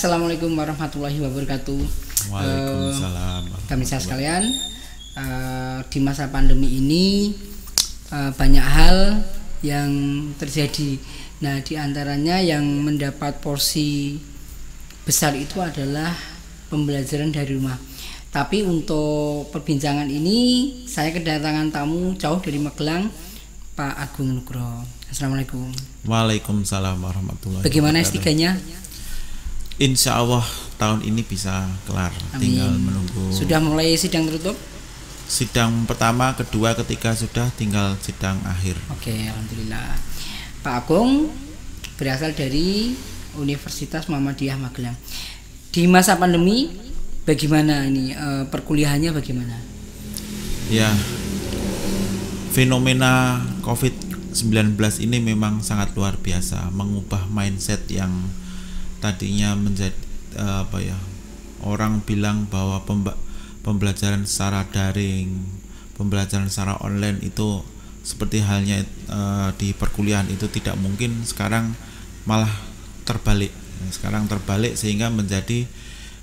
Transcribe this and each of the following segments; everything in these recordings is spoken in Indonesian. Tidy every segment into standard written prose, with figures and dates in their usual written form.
Assalamualaikum warahmatullahi wabarakatuh. Waalaikumsalam. Pemirsa sekalian, di masa pandemi ini banyak hal yang terjadi. Nah, di antaranya yang mendapat porsi besar itu adalah pembelajaran dari rumah. Tapi untuk perbincangan ini saya kedatangan tamu jauh dari Magelang, Pak Agung Nugroho. Assalamualaikum. Waalaikumsalam warahmatullahi wabarakatuh. Bagaimana S3-nya? Insya Allah tahun ini bisa kelar. Amin. Tinggal menunggu. Sudah mulai sidang tertutup? Sidang pertama, kedua, ketiga sudah, tinggal sidang akhir. Oke, alhamdulillah. Pak Agung berasal dari Universitas Muhammadiyah Magelang. Di masa pandemi bagaimana ini perkuliahannya bagaimana? Ya, fenomena COVID-19 ini memang sangat luar biasa, mengubah mindset yang tadinya menjadi orang bilang bahwa pembelajaran secara daring, pembelajaran secara online itu seperti halnya di perkuliahan itu tidak mungkin. Sekarang malah terbalik. Sekarang terbalik sehingga menjadi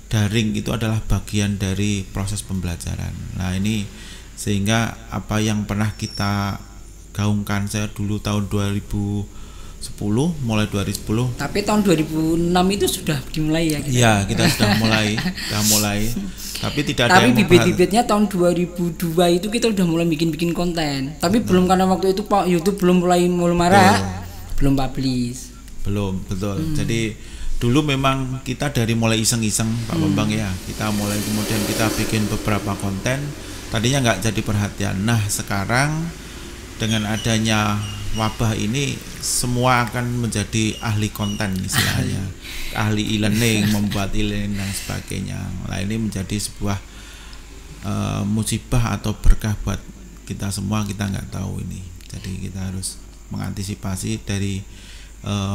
daring itu adalah bagian dari proses pembelajaran. Nah, ini sehingga apa yang pernah kita gaungkan, saya dulu tahun mulai 2010. Tapi tahun 2006 itu sudah dimulai ya? Iya, kita sudah mulai. Tapi tidak ada. Tapi bibit-bibitnya tahun 2002 itu kita udah mulai bikin konten. Tapi belum, karena waktu itu Pak YouTube belum marak, belum publish. Belum, betul. Jadi dulu memang kita dari mulai iseng-iseng Pak Bambang ya. Kita mulai, kemudian kita bikin beberapa konten. Tadinya nggak jadi perhatian. Nah, sekarang dengan adanya wabah ini semua akan menjadi ahli konten istilahnya, ahli e-learning, membuat e-learning dan sebagainya. Nah, ini menjadi sebuah musibah atau berkah buat kita semua, kita nggak tahu ini. Jadi kita harus mengantisipasi dari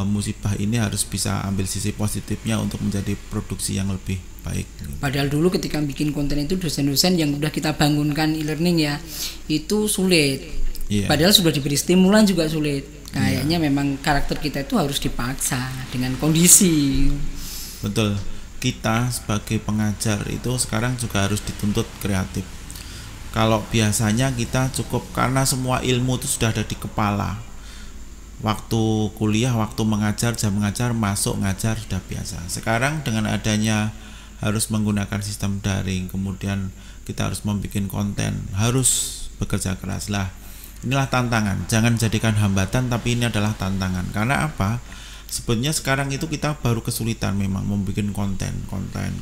musibah ini, harus bisa ambil sisi positifnya untuk menjadi produksi yang lebih baik. Padahal dulu ketika bikin konten itu dosen-dosen yang udah kita bangunkan e-learning ya, itu sulit. Yeah. Padahal sudah diberi stimulan juga sulit. Kayaknya memang karakter kita itu harus dipaksa dengan kondisi. Betul. Kita sebagai pengajar itu sekarang juga harus dituntut kreatif. Kalau biasanya kita cukup karena semua ilmu itu sudah ada di kepala. Waktu kuliah, waktu mengajar, jam mengajar, masuk ngajar sudah biasa. Sekarang dengan adanya harus menggunakan sistem daring, kemudian kita harus membuat konten, harus bekerja keras lah. Inilah tantangan, jangan jadikan hambatan, tapi ini adalah tantangan. Karena apa? Sebetulnya sekarang itu kita baru kesulitan memang membuat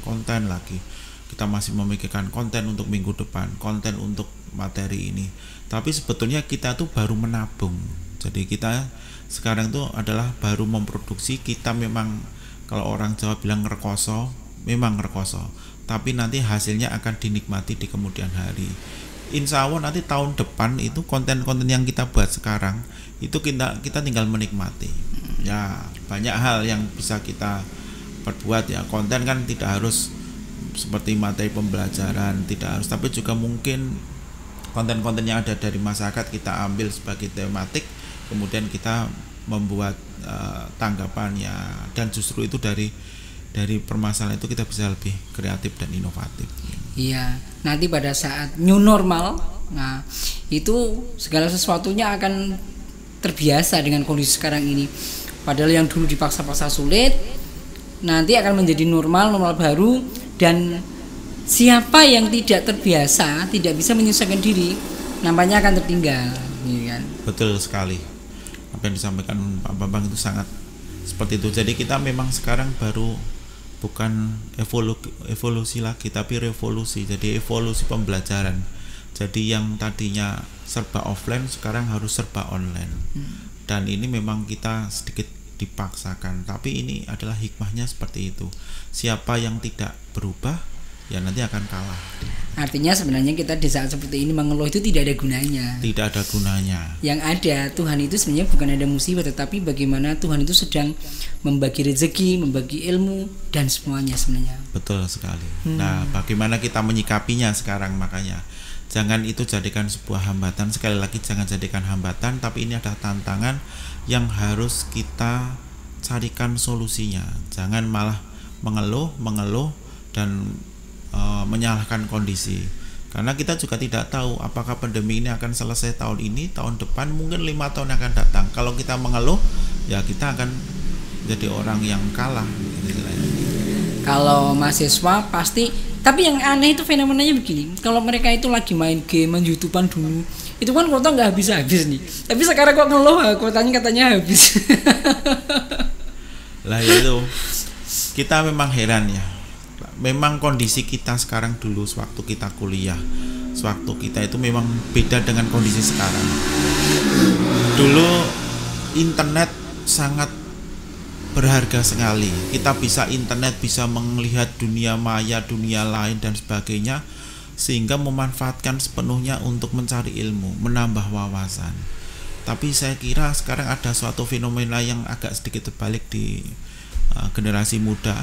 konten lagi. Kita masih memikirkan konten untuk minggu depan, konten untuk materi ini. Tapi sebetulnya kita tuh baru menabung. Jadi kita sekarang itu adalah baru memproduksi. Kita memang, kalau orang Jawa bilang ngerekoso, memang ngerekoso. Tapi nanti hasilnya akan dinikmati di kemudian hari. Insya Allah nanti tahun depan itu konten-konten yang kita buat sekarang itu kita tinggal menikmati. Ya, banyak hal yang bisa kita perbuat ya. Konten kan tidak harus seperti materi pembelajaran, tidak harus, tapi juga mungkin konten-konten yang ada dari masyarakat kita ambil sebagai tematik, kemudian kita membuat tanggapannya, dan justru itu dari permasalahan itu kita bisa lebih kreatif dan inovatif. Iya, nanti pada saat new normal, nah itu segala sesuatunya akan terbiasa dengan kondisi sekarang ini. Padahal yang dulu dipaksa-paksa sulit, nanti akan menjadi normal baru, dan siapa yang tidak terbiasa, tidak bisa menyesuaikan diri, nampaknya akan tertinggal, ya kan? Betul sekali. Apa yang disampaikan Pak Bambang itu sangat seperti itu. Jadi kita memang sekarang baru bukan evolusi lagi, tapi revolusi. Jadi evolusi pembelajaran. Jadi yang tadinya serba offline sekarang harus serba online. Dan ini memang kita sedikit dipaksakan, tapi ini adalah hikmahnya seperti itu. Siapa yang tidak berubah, ya nanti akan kalah. Artinya sebenarnya kita di saat seperti ini mengeluh itu tidak ada gunanya. Tidak ada gunanya. Yang ada Tuhan itu sebenarnya bukan ada musibah, tetapi bagaimana Tuhan itu sedang membagi rezeki, membagi ilmu, dan semuanya sebenarnya. Betul sekali. Nah, bagaimana kita menyikapinya sekarang, makanya jangan itu jadikan sebuah hambatan. Sekali lagi, jangan jadikan hambatan, tapi ini adalah tantangan yang harus kita carikan solusinya. Jangan malah mengeluh dan menyalahkan kondisi. Karena kita juga tidak tahu apakah pandemi ini akan selesai tahun ini, tahun depan, mungkin 5 tahun akan datang. Kalau kita mengeluh, ya kita akan jadi orang yang kalah. Kalau mahasiswa pasti, tapi yang aneh itu fenomenanya begini. Kalau mereka itu lagi main game, main YouTubean dulu, itu kan kuota nggak habis-habis nih. Tapi sekarang kok ngeluh, kuotanya katanya habis. Lah itu, kita memang heran ya. Memang kondisi kita sekarang dulu sewaktu kita kuliah, sewaktu kita itu memang beda dengan kondisi sekarang. Dulu internet sangat berharga sekali. Kita bisa internet, bisa melihat dunia maya, dunia lain dan sebagainya, sehingga memanfaatkan sepenuhnya untuk mencari ilmu, menambah wawasan. Tapi saya kira sekarang ada suatu fenomena yang agak sedikit terbalik di generasi muda,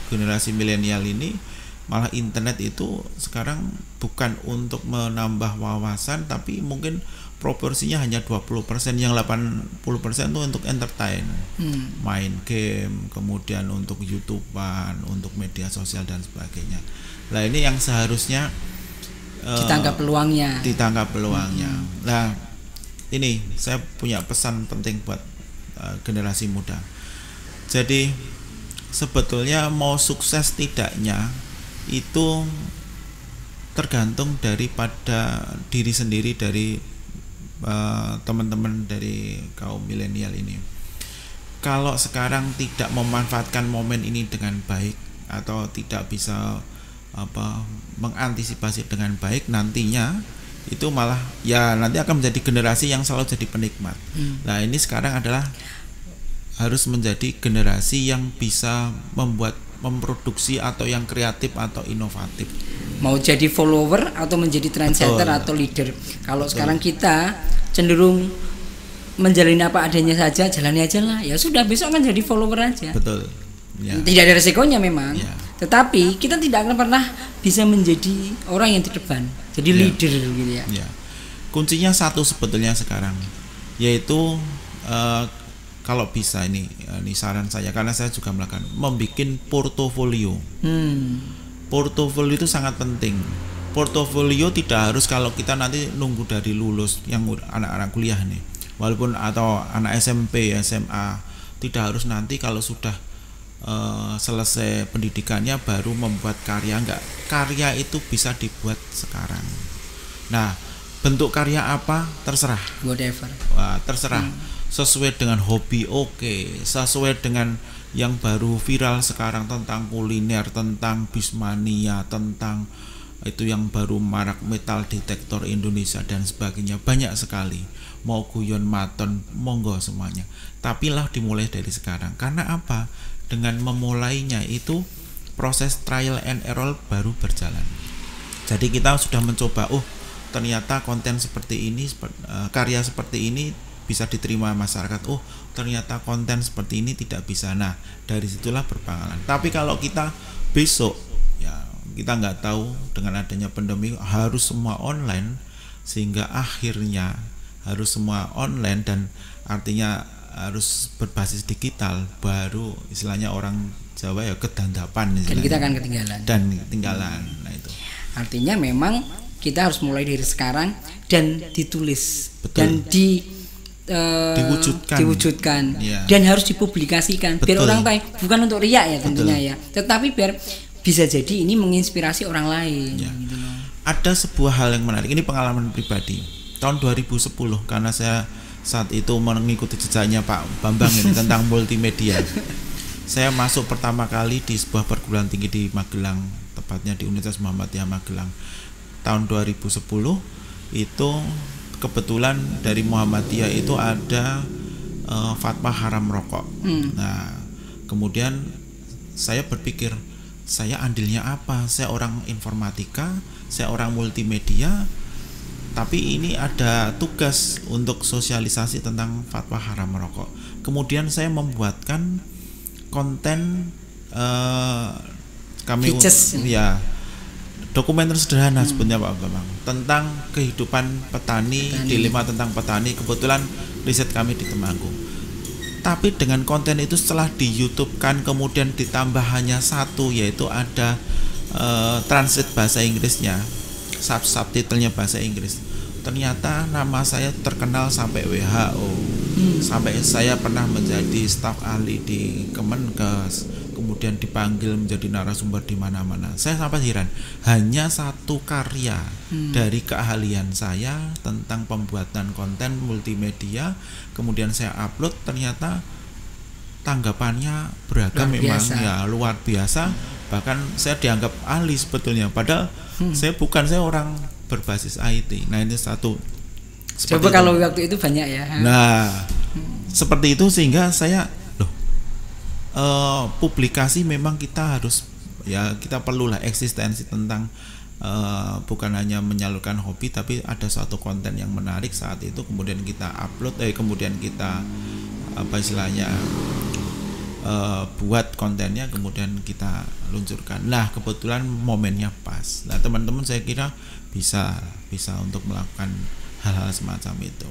generasi milenial ini. Malah internet itu sekarang bukan untuk menambah wawasan, tapi mungkin proporsinya hanya 20%, yang 80% itu untuk entertain, main game, kemudian untuk YouTubean, untuk media sosial dan sebagainya. Nah ini yang seharusnya ditangkap peluangnya. Nah ini saya punya pesan penting buat generasi muda. Jadi sebetulnya mau sukses tidaknya itu tergantung daripada diri sendiri, dari teman-teman dari kaum milenial ini. Kalau sekarang tidak memanfaatkan momen ini dengan baik atau tidak bisa mengantisipasi dengan baik, nantinya itu malah ya nanti akan menjadi generasi yang selalu jadi penikmat. Nah ini sekarang adalah harus menjadi generasi yang bisa memproduksi atau yang kreatif atau inovatif. Mau jadi follower atau menjadi trendsetter atau leader. Kalau sekarang kita cenderung menjalani apa adanya saja, jalani aja lah. Ya sudah, besok akan jadi follower aja. Betul. Ya. Tidak ada resikonya memang. Ya. Tetapi kita tidak akan pernah bisa menjadi orang yang di depan, jadi leader gitu ya. Ya. Kuncinya satu sebetulnya sekarang, yaitu kalau bisa ini saran saya, karena saya juga melakukan, membuat portofolio. Portofolio itu sangat penting. Portofolio tidak harus kalau kita nanti nunggu dari lulus, yang anak-anak kuliah nih, walaupun atau anak SMP, SMA, tidak harus nanti kalau sudah selesai pendidikannya baru membuat karya. Enggak, karya itu bisa dibuat sekarang. Nah, bentuk karya apa terserah, whatever. Terserah. Sesuai dengan hobi, oke. Sesuai dengan yang baru viral sekarang tentang kuliner, tentang bismania, tentang itu yang baru marak metal detektor Indonesia dan sebagainya, banyak sekali. Mau guyon maton, monggo semuanya. Tapi lah dimulai dari sekarang. Karena apa? Dengan memulainya itu proses trial and error baru berjalan. Jadi kita sudah mencoba, ternyata konten seperti ini, karya seperti ini bisa diterima masyarakat. Ternyata konten seperti ini tidak bisa. Nah, dari situlah berpengalaman. Tapi kalau kita besok, ya kita nggak tahu, dengan adanya pandemi harus semua online, sehingga akhirnya harus semua online dan artinya harus berbasis digital, baru istilahnya orang Jawa ya kedandapan. Dan kita akan ketinggalan. Nah itu. Artinya memang kita harus mulai dari sekarang dan ditulis. Betul. Dan diwujudkan ya. Dan harus dipublikasikan. Betul. Biar orang tahu, bukan untuk riak ya tentunya. Betul. Ya, tetapi biar bisa jadi ini menginspirasi orang lain ya. Gitu loh. Ada sebuah hal yang menarik, ini pengalaman pribadi tahun 2010, karena saya saat itu mengikuti jejaknya Pak Bambang ini tentang multimedia. Saya masuk pertama kali di sebuah perguruan tinggi di Magelang, tepatnya di Universitas Muhammadiyah Magelang tahun 2010. Itu kebetulan dari Muhammadiyah itu ada fatwa haram rokok. Nah, kemudian saya berpikir, saya andilnya apa? Saya orang informatika, saya orang multimedia, tapi ini ada tugas untuk sosialisasi tentang fatwa haram rokok. Kemudian saya membuatkan konten kami dokumenter sederhana sebetulnya Pak Bambang, tentang kehidupan petani, dilema tentang petani. Kebetulan riset kami di Temanggung. Tapi dengan konten itu setelah di YouTube kan kemudian ditambah hanya satu, yaitu ada translate bahasa Inggrisnya, subtitlenya bahasa Inggris. Ternyata nama saya terkenal sampai WHO, sampai saya pernah menjadi staf ahli di Kemenkes, kemudian dipanggil menjadi narasumber di mana-mana. Saya sampai heran, hanya satu karya dari keahlian saya tentang pembuatan konten multimedia, kemudian saya upload, ternyata tanggapannya beragam, memang ya luar biasa. Bahkan saya dianggap ahli sebetulnya, padahal saya orang berbasis IT. Nah ini satu. Coba kalau waktu itu banyak ya. Nah seperti itu, sehingga saya publikasi memang kita harus, ya kita perlulah eksistensi tentang bukan hanya menyalurkan hobi, tapi ada suatu konten yang menarik saat itu, kemudian kita upload, kemudian kita buat kontennya, kemudian kita luncurkan. Nah kebetulan momennya pas. Nah teman-teman saya kira bisa untuk melakukan hal-hal semacam itu.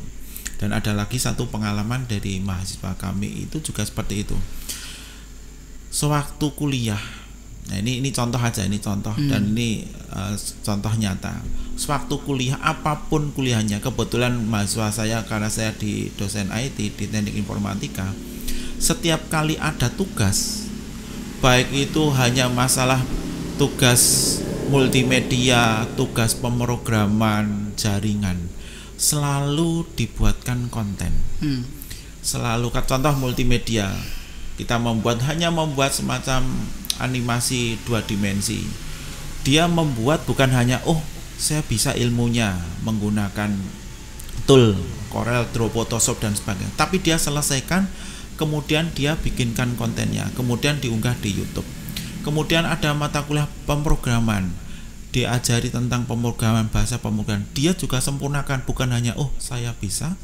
Dan ada lagi satu pengalaman dari mahasiswa kami itu juga seperti itu. Sewaktu kuliah, nah ini contoh aja, ini contoh dan ini contoh nyata. Sewaktu kuliah, apapun kuliahnya, kebetulan mahasiswa saya, karena saya di dosen IT di teknik informatika, setiap kali ada tugas, baik itu hanya masalah tugas multimedia, tugas pemrograman jaringan, selalu dibuatkan konten. Selalu, contoh multimedia, kita hanya membuat semacam animasi 2 dimensi. Dia membuat bukan hanya saya bisa ilmunya menggunakan tool Corel Draw, Photoshop dan sebagainya, tapi dia selesaikan, kemudian dia bikinkan kontennya, kemudian diunggah di YouTube. Kemudian ada mata kuliah pemrograman, diajari tentang pemrograman, bahasa pemrograman, dia juga sempurnakan, bukan hanya saya bisa,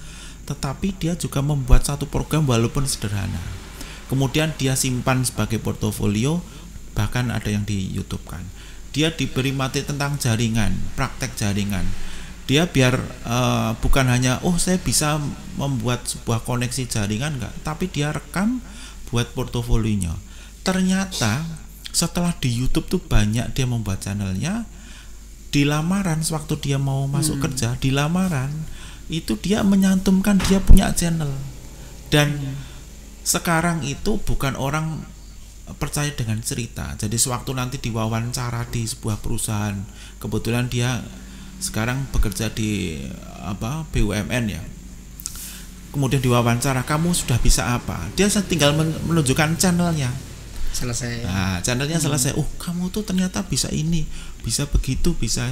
tetapi dia juga membuat satu program walaupun sederhana, kemudian dia simpan sebagai portofolio, bahkan ada yang di YouTube kan. Dia diberi materi tentang jaringan, praktek jaringan, dia biar bukan hanya saya bisa membuat sebuah koneksi jaringan, enggak, tapi dia rekam buat portofolionya. Ternyata setelah di YouTube tuh banyak dia membuat channelnya. Di lamaran, sewaktu dia mau masuk kerja, di lamaran itu dia menyantumkan dia punya channel. Dan sekarang itu bukan orang percaya dengan cerita. Jadi sewaktu nanti diwawancara di sebuah perusahaan, kebetulan dia sekarang bekerja di BUMN ya, kemudian diwawancara, kamu sudah bisa apa, dia tinggal menunjukkan channelnya, selesai. Nah channelnya selesai, kamu tuh ternyata bisa ini, bisa begitu, bisa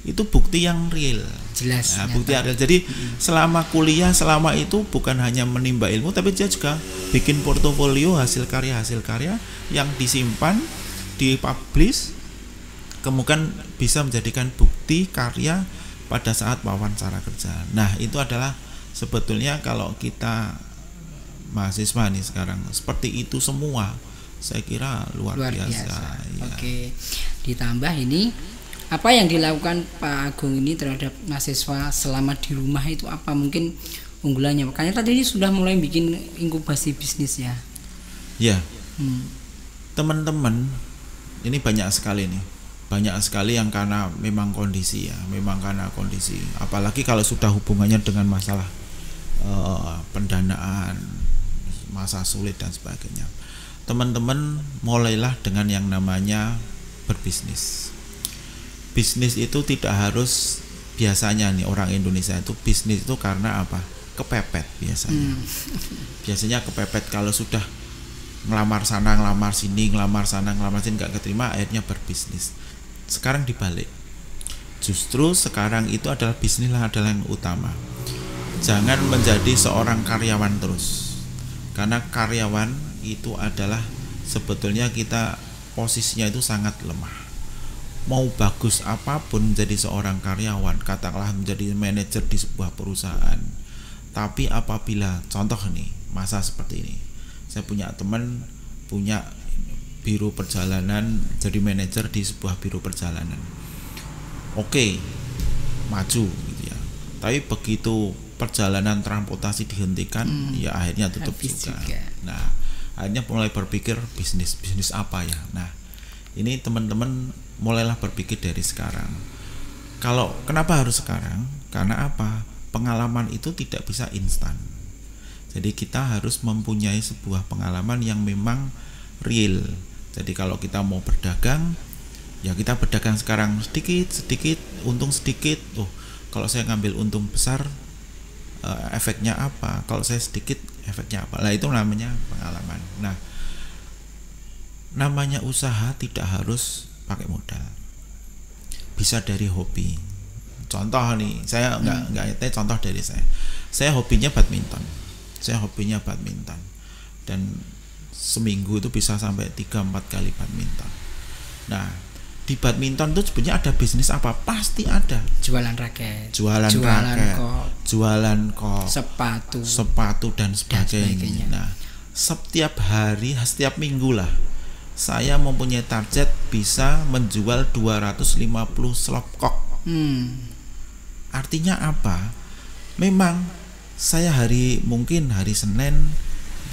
itu bukti yang real, jelas. Nah, bukti yang real. Jadi selama kuliah, selama itu bukan hanya menimba ilmu, tapi dia juga bikin portofolio hasil karya yang disimpan, dipublish, kemudian bisa menjadikan bukti karya pada saat wawancara kerja. Nah itu adalah sebetulnya kalau kita mahasiswa nih sekarang seperti itu semua, saya kira luar biasa. Ya. Oke, ditambah ini apa yang dilakukan Pak Agung ini terhadap mahasiswa selama di rumah itu apa mungkin unggulannya? Makanya tadi ini sudah mulai bikin inkubasi bisnis ya. Ya, teman-teman ini banyak sekali yang karena memang kondisi ya, apalagi kalau sudah hubungannya dengan masalah pendanaan, masa sulit dan sebagainya. Teman-teman mulailah dengan yang namanya berbisnis. Bisnis itu tidak harus, biasanya nih orang Indonesia itu bisnis itu karena apa? Kepepet biasanya. Biasanya kepepet, kalau sudah ngelamar sana, ngelamar sini, nggak keterima, akhirnya berbisnis. Sekarang dibalik. Justru sekarang itu adalah bisnislah adalah yang utama. Jangan menjadi seorang karyawan terus. Karena karyawan itu adalah sebetulnya kita posisinya itu sangat lemah. Mau bagus apapun menjadi seorang karyawan, katakanlah menjadi manajer di sebuah perusahaan, tapi apabila contoh nih masa seperti ini, saya punya teman punya biro perjalanan, jadi manajer di sebuah biro perjalanan, oke, maju gitu ya, tapi begitu perjalanan transportasi dihentikan, ya akhirnya tutup juga. Nah, akhirnya mulai berpikir bisnis apa ya. Nah, ini teman-teman mulailah berpikir dari sekarang. Kalau kenapa harus sekarang? Karena apa? Pengalaman itu tidak bisa instan. Jadi kita harus mempunyai sebuah pengalaman yang memang real. Jadi kalau kita mau berdagang, ya kita berdagang sekarang sedikit, untung sedikit. Oh, kalau saya ngambil untung besar, efeknya apa? Kalau saya sedikit, efeknya apa? Nah, itu namanya pengalaman. Nah, namanya usaha tidak harus pakai modal. Bisa dari hobi. Contoh nih, saya nggak contoh dari saya. Saya hobinya badminton. Dan seminggu itu bisa sampai 3-4 kali badminton. Nah, di badminton itu sebenarnya ada bisnis apa? Pasti ada. Jualan raket, jualan kok, sepatu dan sebagainya. Nah, setiap hari, setiap minggu lah, saya mempunyai target bisa menjual 250 slop kok. Artinya apa? Memang saya mungkin hari Senin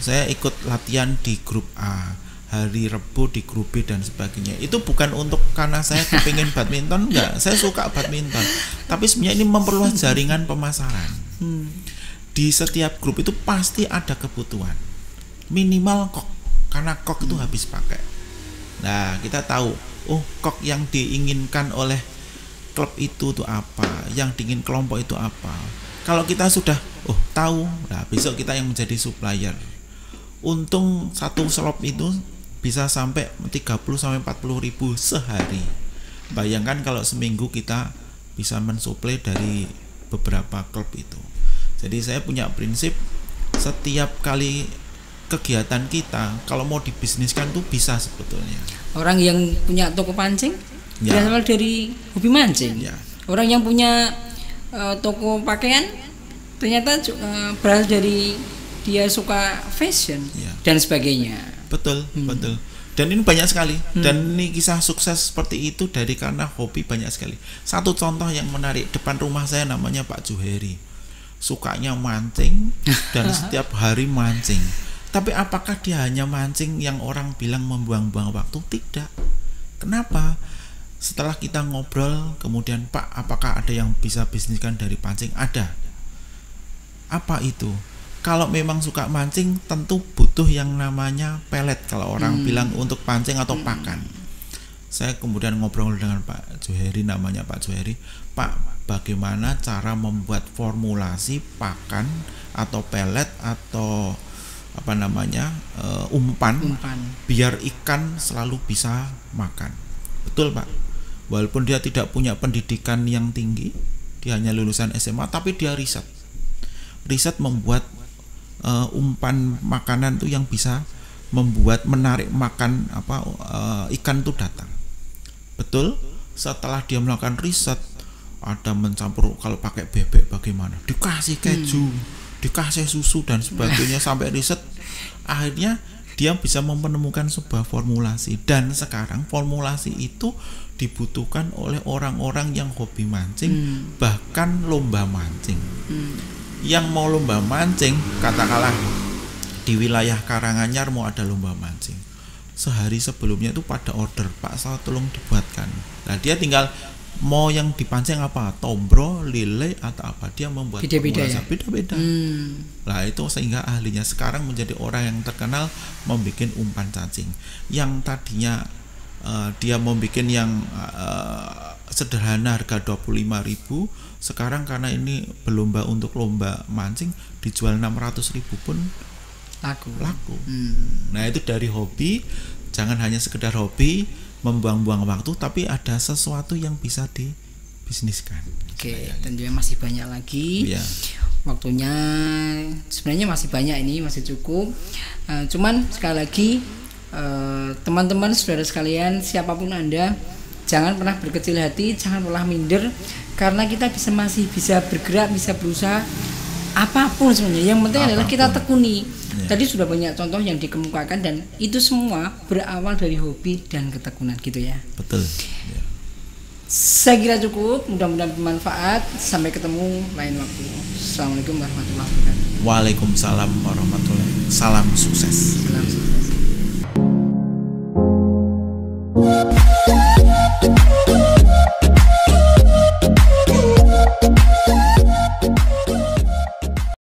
saya ikut latihan di grup A, hari Rebo di grup B dan sebagainya. Itu bukan untuk karena saya kepingin badminton, enggak. Saya suka badminton, tapi sebenarnya ini memperluas jaringan pemasaran. Di setiap grup itu pasti ada kebutuhan minimal kok, karena kok itu habis pakai. Nah, kita tahu, kok yang diinginkan oleh klub itu tuh apa, yang diingin kelompok itu apa. Kalau kita sudah tahu, nah besok kita yang menjadi supplier. Untung satu slop itu bisa sampai 30-40 ribu sehari. Bayangkan kalau seminggu kita bisa mensuplai dari beberapa klub itu. Jadi saya punya prinsip, setiap kali kegiatan kita kalau mau dibisniskan tuh bisa sebetulnya. Orang yang punya toko pancing berasal dari hobi mancing. Orang yang punya toko pakaian ternyata berasal dari dia suka fashion dan sebagainya. Betul. Dan ini banyak sekali. Dan ini kisah sukses seperti itu karena hobi banyak sekali. Satu contoh yang menarik, depan rumah saya namanya Pak Juheri. Sukanya mancing dan setiap hari mancing. Tapi apakah dia hanya mancing yang orang bilang membuang-buang waktu? Tidak. Kenapa? Setelah kita ngobrol, kemudian Pak, apakah ada yang bisa bisniskan dari pancing? Ada. Apa itu? Kalau memang suka mancing, tentu butuh yang namanya pelet. Kalau orang bilang untuk pancing atau pakan. Saya kemudian ngobrol dengan Pak Juheri, namanya Pak Juheri. Pak, bagaimana cara membuat formulasi pakan atau pelet atau umpan biar ikan selalu bisa makan? Betul, Pak. Walaupun dia tidak punya pendidikan yang tinggi, dia hanya lulusan SMA, tapi dia riset membuat umpan makanan tuh yang bisa membuat menarik makan ikan tuh datang. Betul. Setelah dia melakukan riset, ada mencampur, kalau pakai bebek bagaimana, dikasih keju, dikasih susu dan sebagainya sampai riset, akhirnya dia bisa menemukan sebuah formulasi. Dan sekarang formulasi itu dibutuhkan oleh orang-orang yang hobi mancing, bahkan lomba mancing. Yang mau lomba mancing, katakanlah di wilayah Karanganyar mau ada lomba mancing, sehari sebelumnya itu pada order, Pak, saya tolong dibuatkan. Nah, dia tinggal mau yang dipancing apa, tombro, lele atau apa, dia membuat beda-beda. Nah, itu sehingga ahlinya sekarang menjadi orang yang terkenal membuat umpan cacing. Yang tadinya dia membuat yang sederhana harga 25.000, sekarang karena ini berlomba untuk lomba mancing dijual 600.000 pun laku. Nah, itu dari hobi. Jangan hanya sekedar hobi membuang-buang waktu, tapi ada sesuatu yang bisa dibisniskan. Oke, tentunya masih banyak lagi. Waktunya sebenarnya masih banyak, ini masih cukup. Cuman sekali lagi, teman-teman, saudara sekalian, siapapun Anda, jangan pernah berkecil hati, jangan pernah minder, karena kita masih bisa bergerak, bisa berusaha apapun sebenarnya. Yang penting adalah kita tekuni. Tadi sudah banyak contoh yang dikemukakan, dan itu semua berawal dari hobi dan ketekunan, gitu ya. Betul. Saya kira cukup, mudah-mudahan bermanfaat. Sampai ketemu lain waktu. Assalamualaikum warahmatullahi wabarakatuh. Waalaikumsalam warahmatullahi. Salam sukses. Salam sukses.